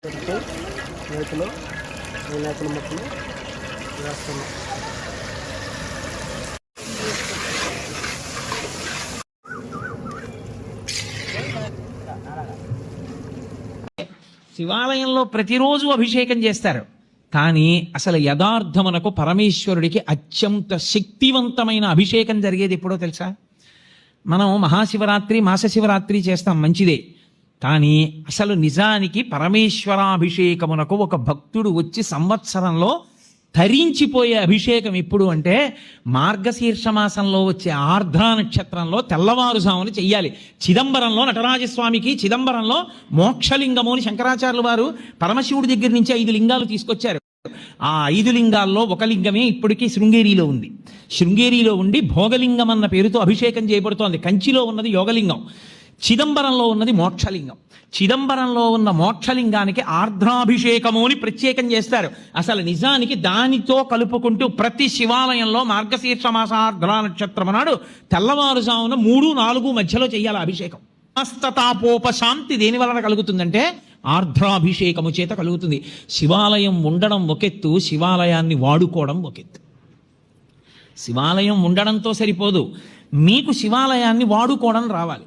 రైతులు వినాయకుల మొక్కలు వేస్తున్నాం. శివాలయంలో ప్రతిరోజు అభిషేకం చేస్తారు. కానీ అసలు యథార్థమునకు పరమేశ్వరుడికి అత్యంత శక్తివంతమైన అభిషేకం జరిగేది ఎప్పుడో తెలుసా? మనం మహాశివరాత్రి మాసశివరాత్రి చేస్తాం, మంచిదే. కానీ అసలు నిజానికి పరమేశ్వరాభిషేకమునకు ఒక భక్తుడు వచ్చి సంవత్సరంలో తరించిపోయే అభిషేకం ఎప్పుడు అంటే మార్గశీర్ష మాసంలో వచ్చే ఆర్ద్రా నక్షత్రంలో తెల్లవారుజామున చెయ్యాలి. చిదంబరంలో నటరాజస్వామికి చిదంబరంలో మోక్షలింగము అని శంకరాచార్యులు వారు పరమశివుడి దగ్గర నుంచి 5 లింగాలు తీసుకొచ్చారు. ఆ 5 లింగాల్లో ఒక లింగమే ఇప్పటికీ శృంగేరిలో ఉంది. శృంగేరిలో ఉండి భోగలింగం అన్న పేరుతో అభిషేకం చేయబడుతోంది. కంచిలో ఉన్నది యోగలింగం, చిదంబరంలో ఉన్నది మోక్షలింగం. చిదంబరంలో ఉన్న మోక్షలింగానికి ఆర్ద్రాభిషేకము అని ప్రత్యేకం చేస్తారు. అసలు నిజానికి దానితో కలుపుకుంటూ ప్రతి శివాలయంలో మార్గశీర్ష మాస ఆర్ద్రా నక్షత్రం నాడు తెల్లవారుజామున 3-4 మధ్యలో చెయ్యాలి అభిషేకం. సమస్తతాపోపశాంతి దేని వలన కలుగుతుందంటే ఆర్ద్రాభిషేకము చేత కలుగుతుంది. శివాలయం ఉండడం ఒకెత్తు, శివాలయాన్ని వాడుకోవడం ఒకెత్తు. శివాలయం ఉండడంతో సరిపోదు, మీకు శివాలయాన్ని వాడుకోవడం రావాలి.